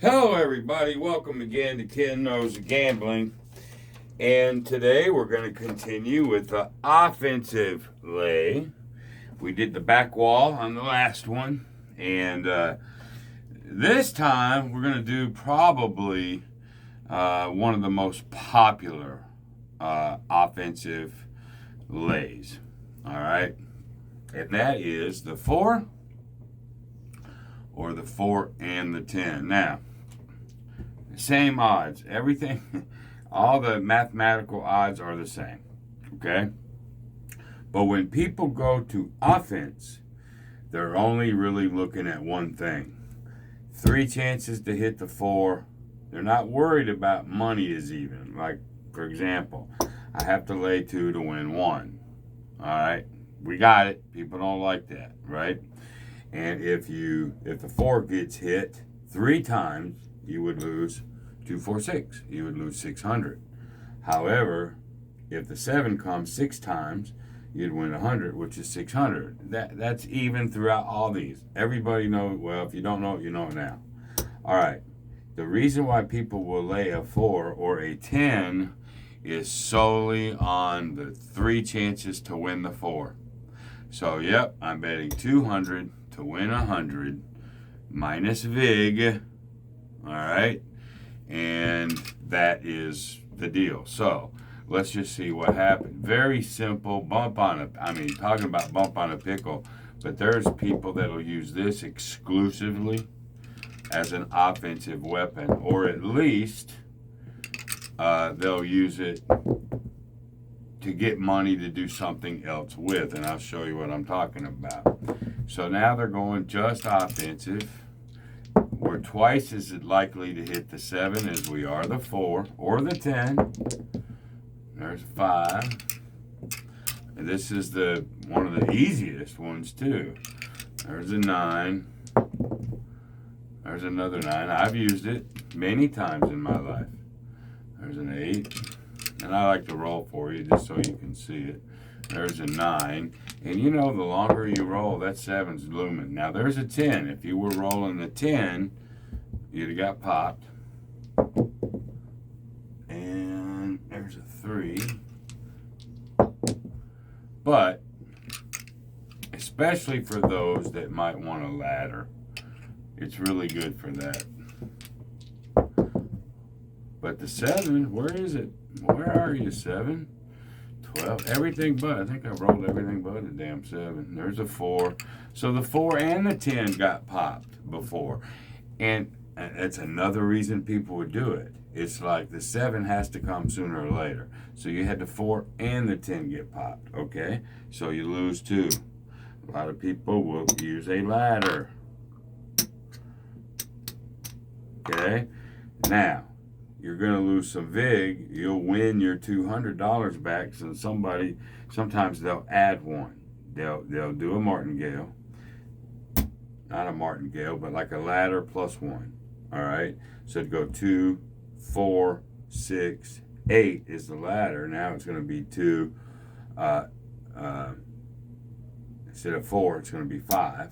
Hello, everybody. Welcome again to Ken Knows Gambling. And today we're going to continue with the offensive lay. We did the back wall on the last one. And this time we're going to do probably one of the most popular offensive lays. All right. And that is the 4 or the 4 and the 10. Now, same odds. Everything, all the mathematical odds are the same. Okay? But when people go to offense, they're only really looking at one thing. 3 chances to hit the 4. They're not worried about money is even. Like, for example, I have to lay 2 to win 1. All right? We got it. People don't like that, right? And if the 4 gets hit 3 times, you would lose 246. You would lose 600. However, if the 7 comes 6 times, you'd win 100, which is 600. That's even throughout all these. Everybody knows. Well, if you don't know it, you know it now. All right. The reason why people will lay a 4 or a 10 is solely on the 3 chances to win the 4. So, yep, I'm betting 200 to win 100 minus VIG. All right. And that is the deal. So let's just see what happened. Very simple talking about bump on a pickle, but there's people that'll use this exclusively as an offensive weapon, or at least they'll use it to get money to do something else with, and I'll show you what I'm talking about. So now they're going just offensive. We're twice as likely to hit the 7 as we are the 4 or the 10. There's 5. And this is one of the easiest ones too. There's a 9. There's another 9. I've used it many times in my life. There's an 8. And I like to roll for you just so you can see it. There's a 9. And you know, the longer you roll, that 7's looming. Now, there's a 10. If you were rolling the 10, you'd have got popped. And there's a 3. But, especially for those that might want a ladder, it's really good for that. But the 7, where is it? Where are you, 7? 12, everything but. I think I rolled everything but a damn 7. There's a 4. So the 4 and the 10 got popped before. And that's another reason people would do it. It's like the 7 has to come sooner or later. So you had the 4 and the 10 get popped, okay? So you lose 2. A lot of people will use a ladder. Okay? Now, you're going to lose some VIG. You'll win your $200 back. So sometimes they'll add one. They'll do a martingale. Not a martingale, but like a ladder plus 1. All right. So to go 2, 4, 6, 8 is the ladder. Now it's going to be 2. Instead of 4, it's going to be 5.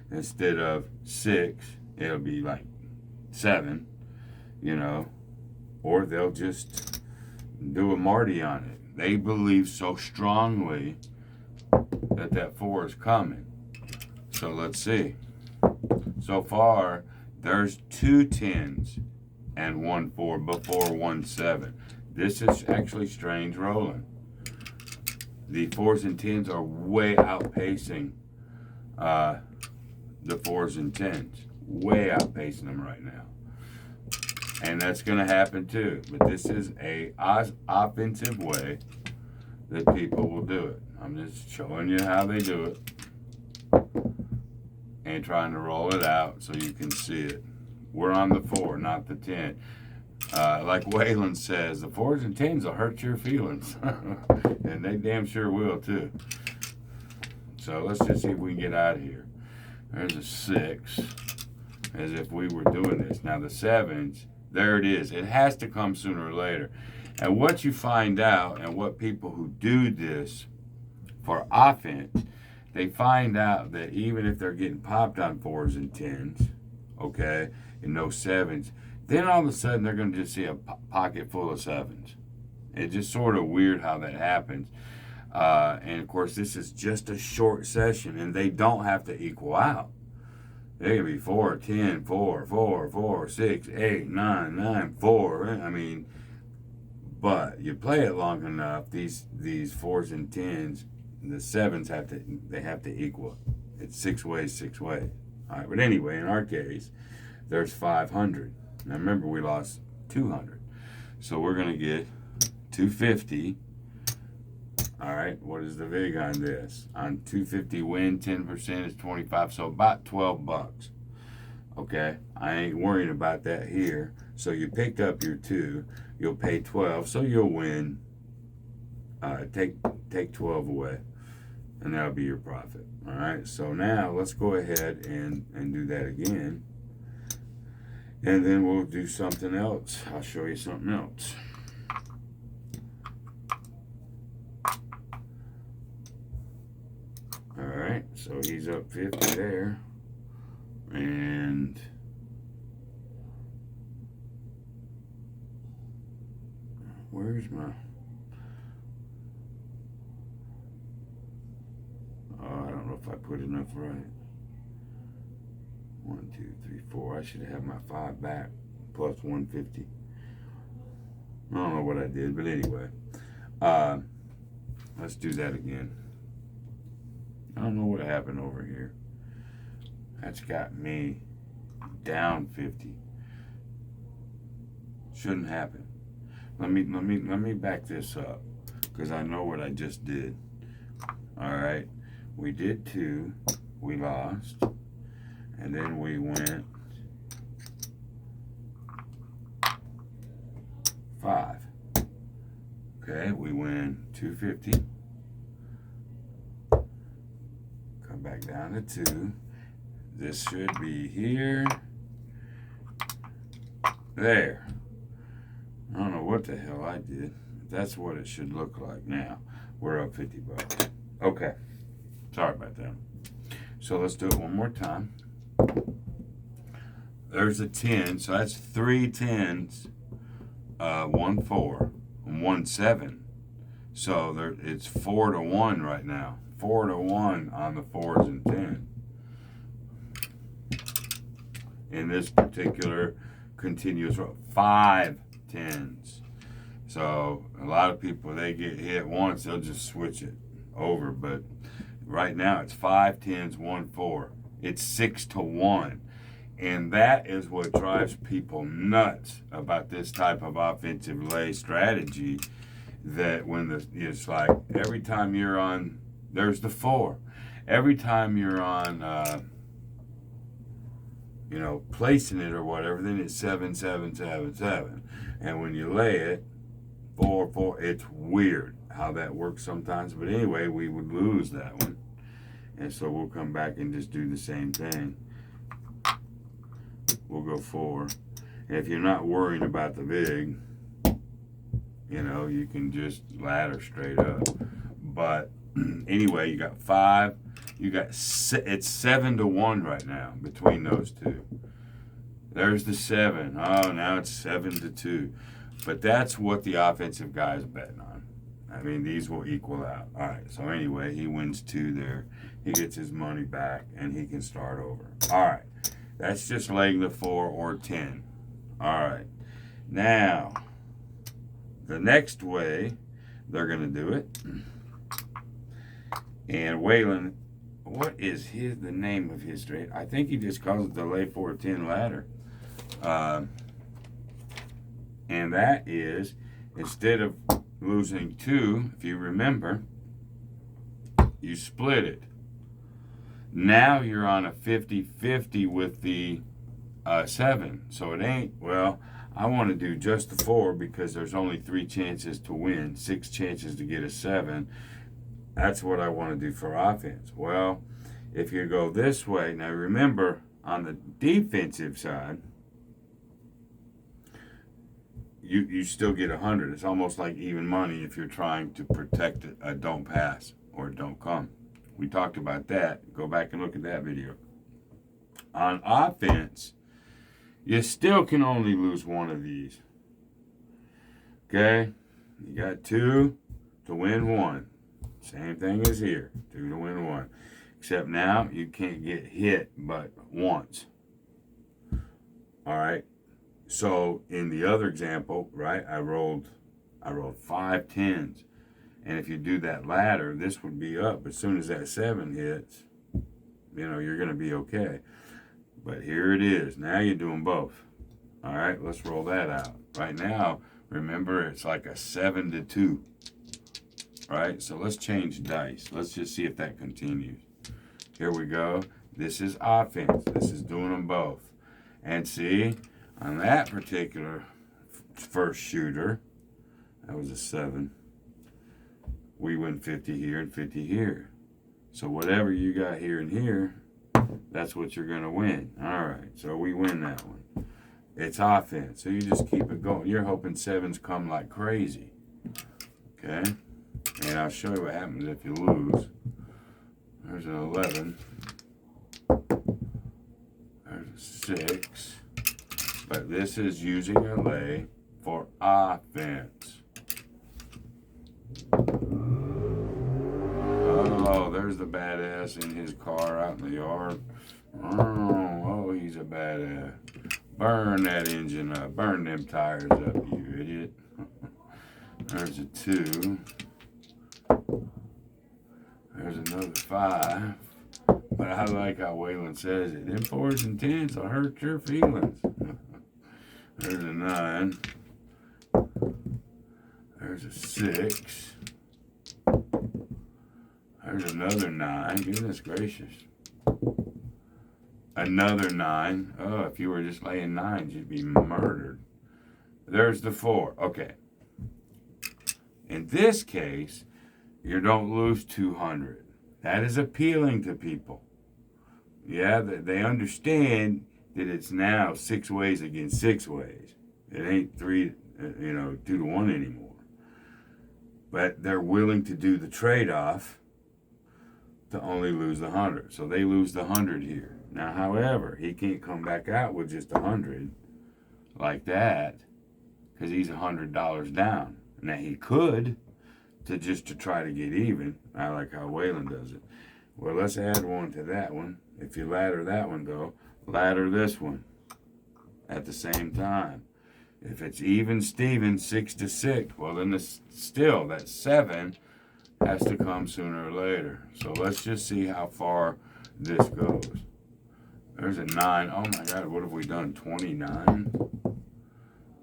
Instead of 6, it'll be like 7. You know. Or they'll just do a Marty on it. They believe so strongly that 4 is coming. So let's see. So far, there's 2 10s and 1 4 before 1 7. This is actually strange rolling. The 4s and 10s are way outpacing the 4s and 10s. Way outpacing them right now. And that's going to happen too. But this is a offensive way that people will do it. I'm just showing you how they do it. And trying to roll it out so you can see it. We're on the 4, not the 10. Like Waylon says, the 4s and 10s will hurt your feelings. And they damn sure will too. So let's just see if we can get out of here. There's a 6. As if we were doing this. Now the 7s. There it is. It has to come sooner or later. And what you find out, and what people who do this for offense, they find out that even if they're getting popped on 4s and 10s, okay, and no sevens. Then all of a sudden they're going to just see a pocket full of sevens. It's just sort of weird how that happens. And of course, this is just a short session, and they don't have to equal out. They can be 4, 10, 4, 4, 4, 6, 8, 9, 9, 4. I mean, but you play it long enough, these 4s and 10s, the 7s have to equal it. It's 6 ways, 6 ways. All right, but anyway, in our case, there's 500. Now remember, we lost 200. So we're going to get 250. All right, what is the vig on this? On 250 win, 10% is 25, so about 12 bucks. Okay, I ain't worrying about that here. So you picked up your 2, you'll pay 12, so you'll win. Take 12 away, and that'll be your profit. All right, so now let's go ahead and do that again. And then we'll do something else. I'll show you something else. Alright, so he's up 50 there. And where's my... Oh, I don't know if I put enough right. 1, 2, 3, 4. I should have my 5 back plus 150. I don't know what I did, but anyway. Let's do that again. I don't know what happened over here. That's got me down 50. Shouldn't happen. Let me back this up, because I know what I just did. All right, we did 2, we lost, and then we went 5. Okay, we win 250. Come back down to 2. This should be here. There. I don't know what the hell I did. That's what it should look like now. We're up 50 bucks. Okay. Sorry about that. So let's do it one more time. There's a 10, so that's 3 10s, 1 4, and 1 7. So there, it's 4 to 1 right now. 4 to 1 on the 4s and 10. In this particular continuous row, 5 10s. So a lot of people, they get hit once, they'll just switch it over. But right now it's 5 10s, 1 4. It's 6 to 1. And that is what drives people nuts about this type of offensive lay strategy. That when it's like every time you're on, there's the 4. Every time you're on, placing it or whatever, then it's 7 7 7 7. And when you lay it, 4 4, it's weird how that works sometimes. But anyway, we would lose that one. And so we'll come back and just do the same thing. We'll go 4. And if you're not worrying about the vig, you can just ladder straight up. But anyway, you got 5. You got it's 7 to 1 right now between those two. There's the 7. Oh, now it's 7 to 2. But that's what the offensive guy is betting on. I mean, these will equal out. All right. So anyway, he wins 2 there. He gets his money back, and he can start over. All right. That's just laying the 4 or 10. All right. Now, the next way they're going to do it. And Waylon, what is the name of his trade? I think he just calls it the lay 4-10 ladder. And that is, instead of losing 2, if you remember, you split it. Now you're on a 50-50 with the 7. So it ain't, well, I want to do just the 4 because there's only 3 chances to win, 6 chances to get a 7. That's what I want to do for offense. Well, if you go this way, now remember, on the defensive side, you still get 100. It's almost like even money if you're trying to protect a don't pass or don't come. We talked about that. Go back and look at that video. On offense, you still can only lose one of these. Okay? You got 2 to win 1. Same thing as here. 2 to win 1. Except now you can't get hit but once. Alright? So in the other example, right, I rolled 5 10s. And if you do that ladder, this would be up. As soon as that 7 hits, you're going to be okay. But here it is. Now you're doing both. All right, let's roll that out. Right now, remember, it's like a 7 to 2. Right? So let's change dice. Let's just see if that continues. Here we go. This is offense. This is doing them both. And see, on that particular first shooter, that was a 7. We win 50 here and 50 here. So whatever you got here and here, that's what you're going to win. All right, so we win that one. It's offense, so you just keep it going. You're hoping 7s come like crazy. Okay? And I'll show you what happens if you lose. There's an 11. There's a 6. But this is using a lay for offense. Oh, there's the badass in his car out in the yard. Oh, he's a badass. Burn that engine up. Burn them tires up, you idiot. There's a 2. There's another 5. But I like how Waylon says it. Them 4s and 10s will hurt your feelings. There's a 9. There's a 6. There's another 9. Goodness gracious. Another 9. Oh, if you were just laying 9s, you'd be murdered. There's the 4. Okay. In this case, you don't lose 200. That is appealing to people. Yeah, they understand that it's now 6 ways against 6 ways. It ain't 2 to 1 anymore. But they're willing to do the trade-off to only lose the 100. So they lose the 100 here. Now, however, he can't come back out with just 100 like that because he's $100 down. Now, he could to try to get even. I like how Waylon does it. Well, let's add 1 to that one. If you ladder that one, though, ladder this one at the same time. If it's even Steven, 6 to 6, well, then still that 7 has to come sooner or later. So let's just see how far this goes. There's a 9. Oh my God, what have we done? 29?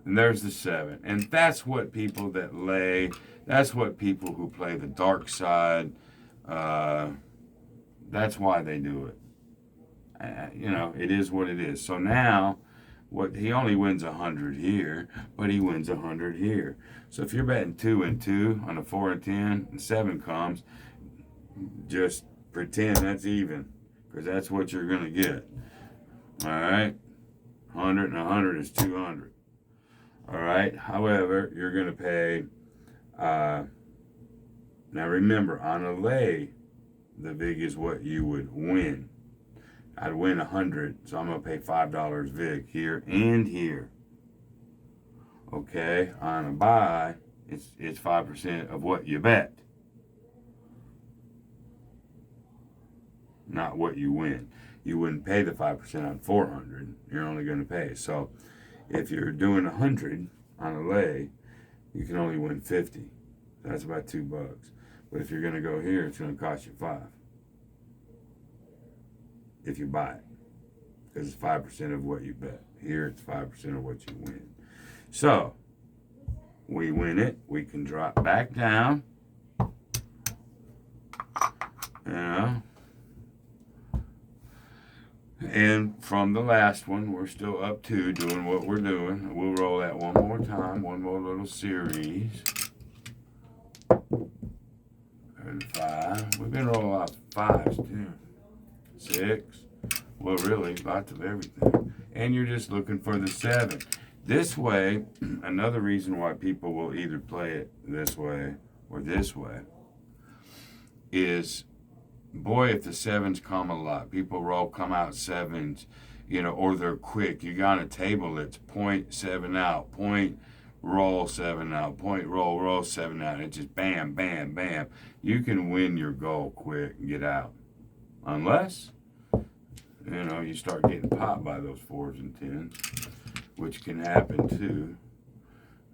And there's the 7. And that's what people that lay, that's what people who play the dark side, that's why they do it. It is what it is. So now, he only wins 100 here, but he wins 100 here. So if you're betting 2 and 2 on a 4 and 10, and 7 comes, just pretend that's even, because that's what you're going to get. All right? 100 and 100 is 200. All right? However, you're going to pay, now remember, on a lay, the vig is what you would win. I'd win 100, so I'm going to pay $5 vig here and here. Okay? On a buy, it's 5% of what you bet. Not what you win. You wouldn't pay the 5% on 400. You're only going to pay. So if you're doing 100 on a lay, you can only win 50. That's about $2. But if you're going to go here, it's going to cost you 5. If you buy it. Because it's 5% of what you bet. Here, it's 5% of what you win. So, we win it. We can drop back down. And from the last one, we're still up to doing what we're doing. We'll roll that one more time. One more little series. And 5. We've been rolling a lot of 5s, too. 6. Well, really, lots of everything. And you're just looking for the 7. This way, another reason why people will either play it this way or this way is, boy, if the 7s come a lot, people come out 7s, or they're quick. You got a table that's point 7 out, point roll 7 out, point roll 7 out. It's just bam, bam, bam. You can win your goal quick and get out. Unless, you start getting popped by those 4s and 10s, which can happen too.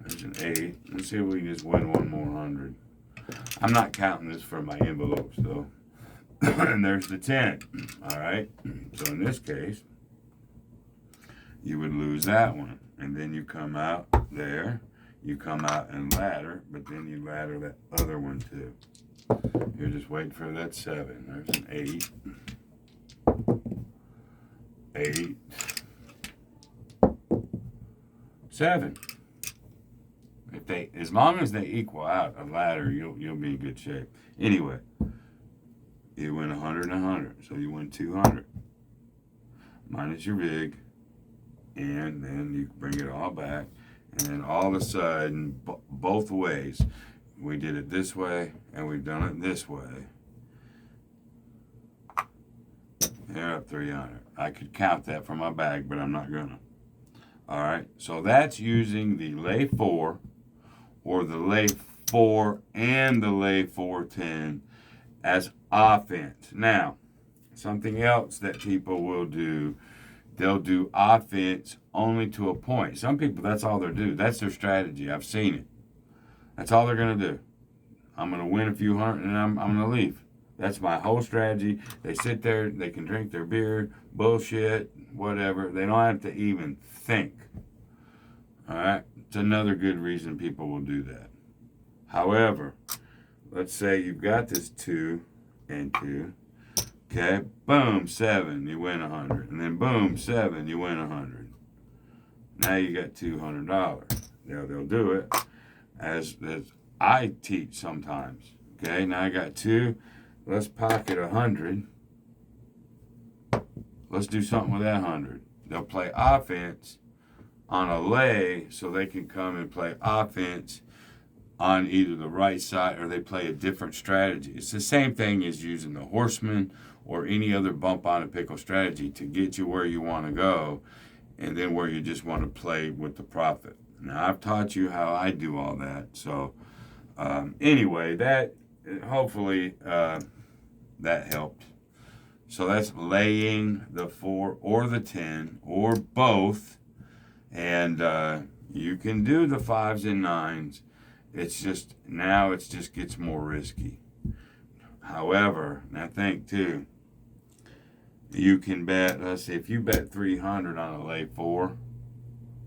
There's an 8. Let's see if we can just win one more 100. I'm not counting this for my envelopes though. And there's the 10. All right. So in this case, you would lose that one. And then you come out there. You come out and ladder, but then you ladder that other one too. You're just waiting for that 7. There's an 8. 8. 7. As long as they equal out a ladder, you'll be in good shape. Anyway, you win 100 and 100, so you win 200 minus your vig, and then you bring it all back, and then all of a sudden, both ways, we did it this way and we've done it this way. You're up 300. I could count that from my bag, but I'm not gonna. All right, so that's using the lay 4 or the lay 4 and the lay 4-10 as offense. Now, something else that people will do, they'll do offense only to a point. Some people, that's all they do. That's their strategy. I've seen it. That's all they're going to do. I'm going to win a few hundred and I'm going to leave. That's my whole strategy. They sit there, they can drink their beer, bullshit, whatever. They don't have to even think. All right? It's another good reason people will do that. However, let's say you've got this 2 and 2. Okay, boom, 7, you win 100. And then boom, 7, you win 100. Now you got $200. They'll do it as I teach sometimes. Okay, now I got 2. Let's pocket 100. Let's do something with that 100. They'll play offense on a lay so they can come and play offense on either the right side or they play a different strategy. It's the same thing as using the horseman or any other bump on a pickle strategy to get you where you want to go and then where you just want to play with the profit. Now, I've taught you how I do all that. So anyway, that hopefully that helped. So that's laying the 4 or the 10 or both. And you can do the 5s and 9s. It's just, now it just gets more risky. However, and I think too, you can bet, let's see, if you bet 300 on a lay 4,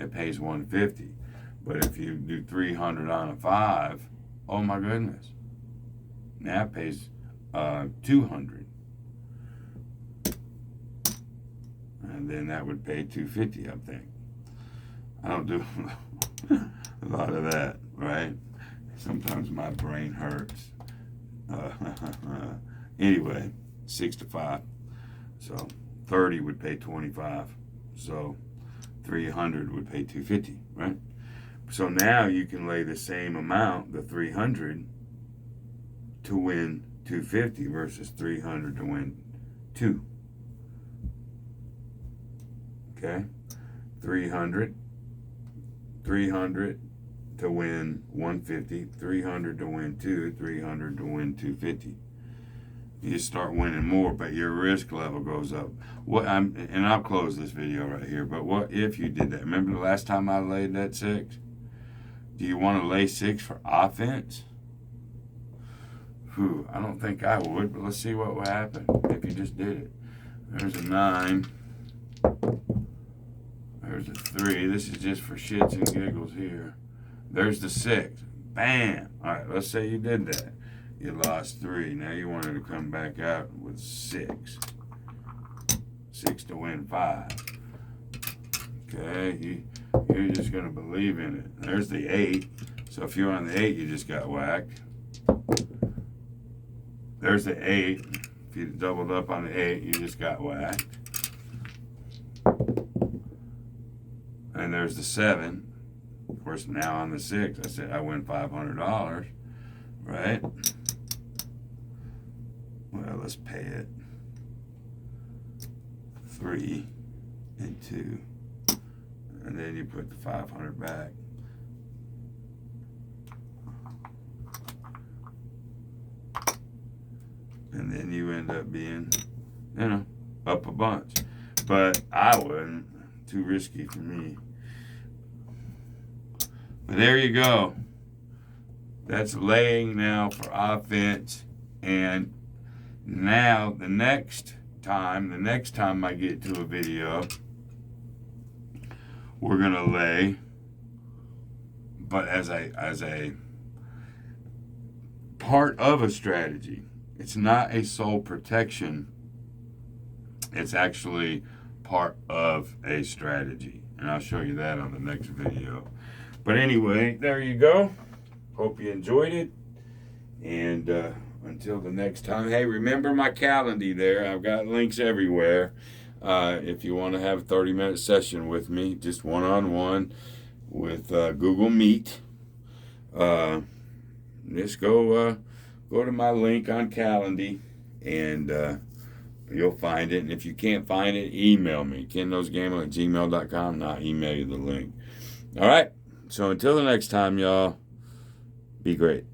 it pays 150. But if you do 300 on a 5, oh my goodness, now it pays 200. And then that would pay 250, I think. I don't do a lot of that, right? Sometimes my brain hurts. Anyway, 6 to 5. So 30 would pay 25. So 300 would pay 250, right? So now you can lay the same amount, the 300, to win 250 versus 300 to win 2. Okay? 300 to win 150, 300 to win 2, 300 to win 250. You start winning more, but your risk level goes up. And I'll close this video right here, but what if you did that? Remember the last time I laid that 6? Do you want to lay 6 for offense? I don't think I would, but let's see what would happen if you just did it. There's a 9. There's a 3. This is just for shits and giggles here. There's the 6. Bam! All right, let's say you did that. You lost 3. Now you wanted to come back out with 6. 6 to win 5. Okay, you're just going to believe in it. There's the 8. So if you're on the 8, you just got whacked. There's the 8. If you doubled up on the 8, you just got whacked. And there's the 7. Of course, now on the 6, I said I win $500, right? Well, let's pay it 3. and 2. And then you put the 500 back. And then you end up being, up a bunch. But I wouldn't. Too risky for me. But there you go. That's laying now for offense. And now the next time I get to a video, we're gonna lay, but as a part of a strategy. It's not a sole protection. It's actually part of a strategy. And I'll show you that on the next video. But anyway, there you go. Hope you enjoyed it. And until the next time, hey, remember my calendar there. I've got links everywhere. If you want to have a 30-minute session with me, just one-on-one with Google Meet, just go to my link on Calendly, and you'll find it. And if you can't find it, email me, kenknowsgambling@gmail.com, and I'll email you the link. All right. So until the next time, y'all, be great.